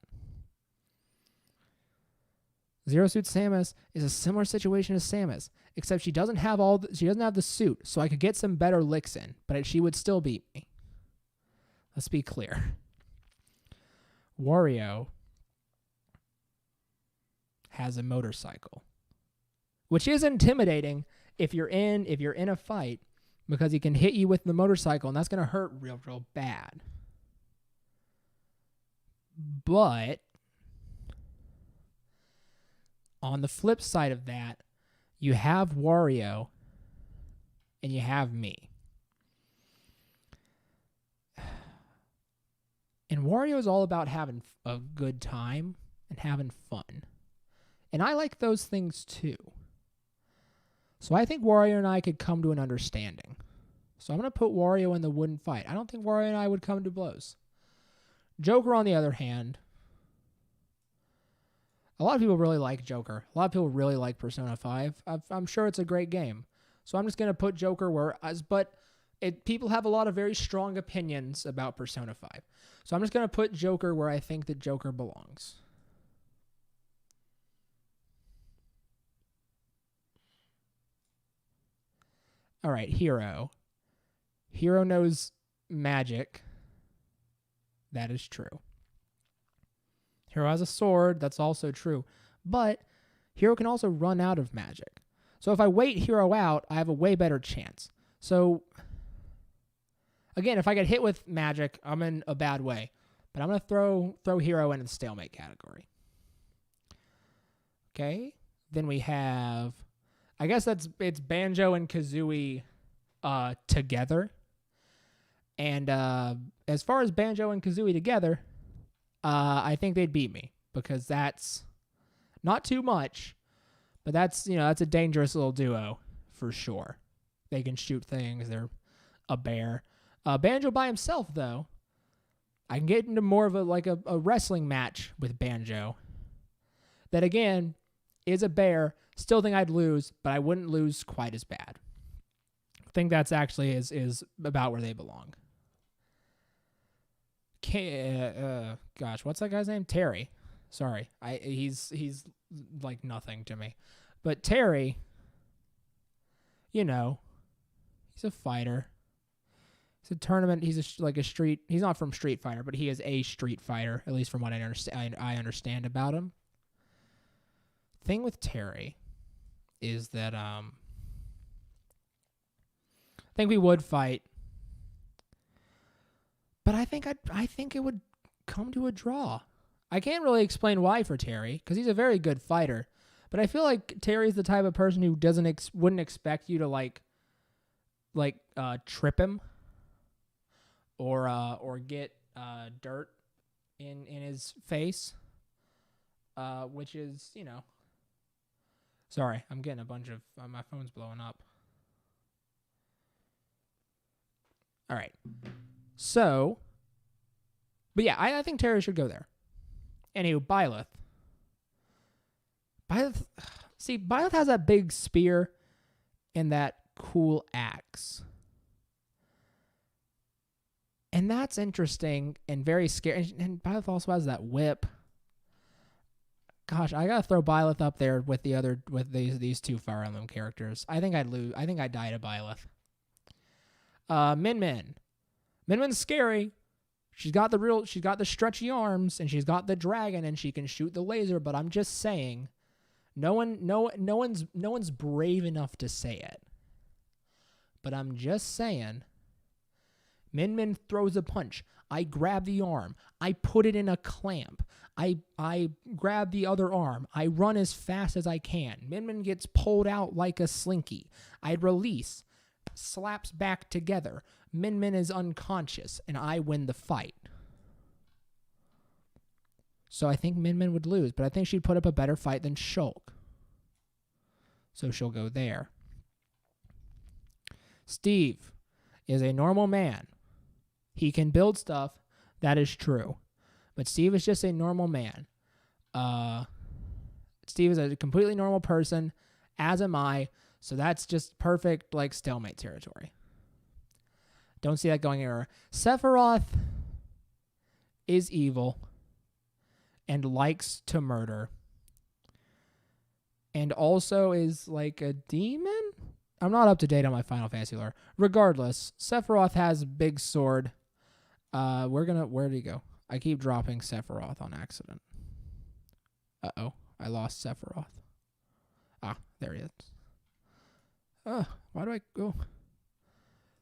Zero Suit Samus is a similar situation as Samus, except she doesn't have the suit, so I could get some better licks in, but she would still beat me. Let's be clear. Wario has a motorcycle, which is intimidating if you're in a fight, because he can hit you with the motorcycle, and that's going to hurt real bad. But on the flip side of that, you have Wario and you have me. And Wario is all about having a good time and having fun. And I like those things too. So I think Wario and I could come to an understanding. So I'm going to put Wario in the wooden fight. I don't think Wario and I would come to blows. Joker, on the other hand, A lot of people really like Joker. A lot of people really like Persona 5. I'm sure it's a great game. So I'm just going to put Joker people have a lot of very strong opinions about Persona 5. So I'm just going to put Joker where I think that Joker belongs. All right, Hero. Hero knows magic. That is true. Hero has a sword. That's also true. But Hero can also run out of magic. So if I wait Hero out, I have a way better chance. So, again, if I get hit with magic, I'm in a bad way. But I'm going to throw Hero into the stalemate category. Okay. Then we have, I guess it's Banjo and Kazooie together. And as far as Banjo and Kazooie together, I think they'd beat me because that's not too much, but that's a dangerous little duo for sure. They can shoot things. They're a bear. Banjo by himself, though, I can get into more of a wrestling match with Banjo. That again is a bear. Still think I'd lose, but I wouldn't lose quite as bad. I think that's actually is about where they belong. Gosh, what's that guy's name? Terry. Sorry, he's like nothing to me, but Terry, he's a fighter. He's a tournament. He's a street. He's not from Street Fighter, but he is a street fighter, at least from what I understand about him. Thing with Terry is that I think we would fight. But I think it would come to a draw. I can't really explain why for Terry, because he's a very good fighter. But I feel like Terry's the type of person who wouldn't expect you to trip him or get dirt in his face, which is Sorry, I'm getting a bunch of my phone's blowing up. All right. So, but yeah, I think Terry should go there. Anywho, Byleth. Byleth has that big spear and that cool axe. And that's interesting and very scary. And Byleth also has that whip. Gosh, I gotta throw Byleth up there with these two Fire Emblem characters. I think I'd lose. I think I'd die to Byleth. Min Min. Min Min's scary. She's got the stretchy arms, and she's got the dragon, and she can shoot the laser. But I'm just saying, no one's brave enough to say it. But I'm just saying, Min Min throws a punch. I grab the arm. I put it in a clamp. I grab the other arm. I run as fast as I can. Min Min gets pulled out like a slinky. I release. Slaps back together. Min Min is unconscious, and I win the fight. So I think Min Min would lose, but I think she'd put up a better fight than Shulk. So she'll go there. Steve is a normal man. He can build stuff. That is true. But Steve is just a normal man. Steve is a completely normal person, as am I. So that's just perfect, stalemate territory. Don't see that going anywhere. Sephiroth is evil and likes to murder. And also is like a demon? I'm not up to date on my Final Fantasy lore. Regardless, Sephiroth has a big sword. Where did he go? I keep dropping Sephiroth on accident. Uh-oh. I lost Sephiroth. Ah, there he is. Why do I go?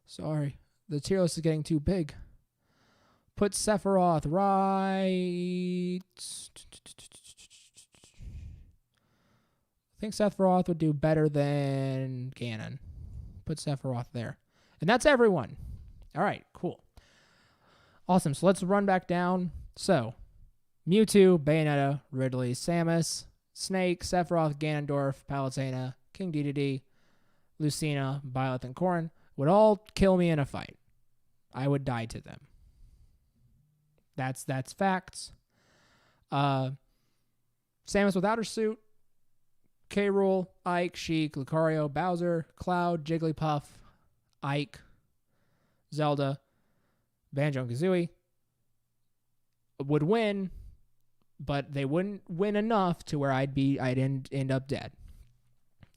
Sorry. The tier list is getting too big. Put Sephiroth right. I think Sephiroth would do better than Ganon. Put Sephiroth there. And that's everyone. All right, cool. Awesome. So let's run back down. So, Mewtwo, Bayonetta, Ridley, Samus, Snake, Sephiroth, Ganondorf, Palutena, King Dedede, Lucina, Byleth, and Corrin would all kill me in a fight. I would die to them. That's facts. Samus without her suit, K. Rool, Ike, Sheik, Lucario, Bowser, Cloud, Jigglypuff, Ike, Zelda, Banjo and Kazooie would win, but they wouldn't win enough to where I'd end up dead.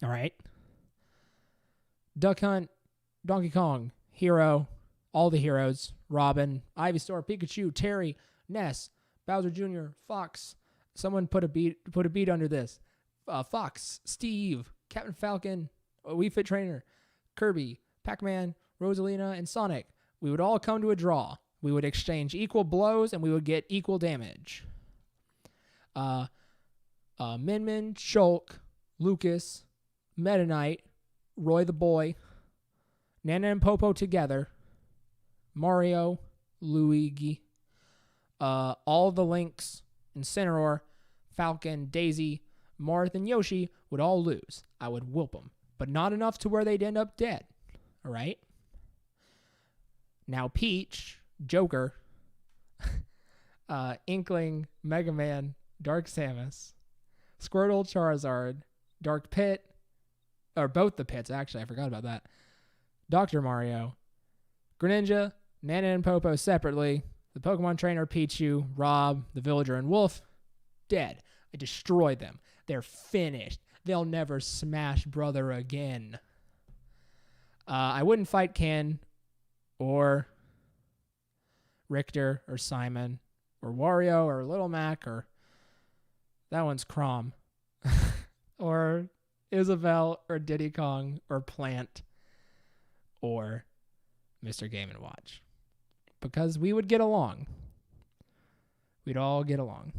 All right. Duck Hunt, Donkey Kong, Hero, all the heroes, Robin, Ivysaur, Pikachu, Terry, Ness, Bowser Jr., Fox. Someone put a beat under this. Fox, Steve, Captain Falcon, Wii Fit Trainer, Kirby, Pac-Man, Rosalina, and Sonic. We would all come to a draw. We would exchange equal blows, and we would get equal damage. Min Min, Shulk, Lucas, Meta Knight, Roy the Boy, Nana and Popo together, Mario, Luigi, all the Links, Incineroar, Falcon, Daisy, Marth, and Yoshi would all lose. I would whoop them, but not enough to where they'd end up dead. All right? Now Peach, Joker, Inkling, Mega Man, Dark Samus, Squirtle, Charizard, Dark Pit, or both the pits, actually, I forgot about that. Dr. Mario, Greninja, Nana and Popo separately, the Pokemon Trainer, Pichu, Rob, the Villager, and Wolf, dead. I destroyed them. They're finished. They'll never smash brother again. I wouldn't fight Ken or Richter or Simon or Wario or Little Mac or that one's Crom or Isabelle or Diddy Kong or Plant or Mr. Game & Watch, because we would get along. We'd all get along.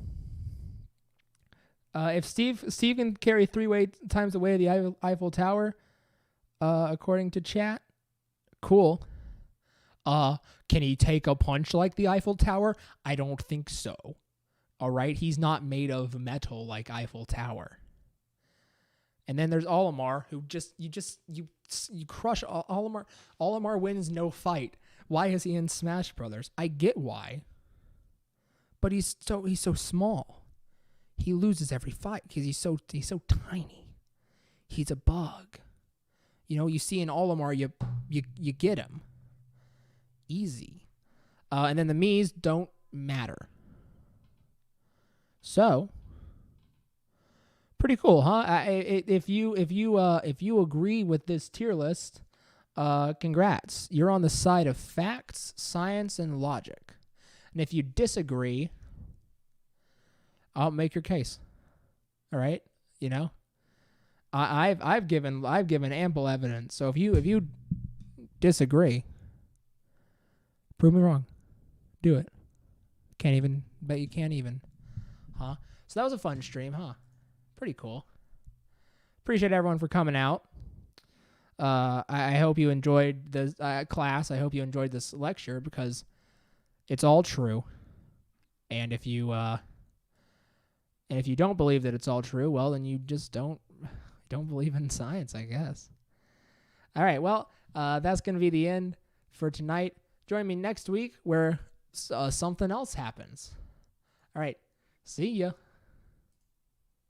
If Steve can carry 3 times the weight of the Eiffel Tower, according to chat, cool. Can he take a punch like the Eiffel Tower? I don't think so. All right, he's not made of metal like Eiffel Tower. And then there's Olimar, who you crush Olimar. Olimar wins no fight. Why is he in Smash Brothers? I get why, but he's so small. He loses every fight because he's so tiny. He's a bug. You know, you see in Olimar, you get him easy, and then the Miis don't matter. So, pretty cool, huh? If you agree with this tier list, congrats. You're on the side of facts, science, and logic. And if you disagree, I'll make your case. All right, you know, I've given ample evidence. So if you disagree, prove me wrong. Do it. Can't even. Bet you can't even. Huh? So that was a fun stream, huh? Pretty cool. Appreciate everyone for coming out. I hope you enjoyed the class. I hope you enjoyed this lecture, because it's all true. And if you don't believe that it's all true, well, then you just don't believe in science, I guess. All right. Well, that's going to be the end for tonight. Join me next week where something else happens. All right. See ya.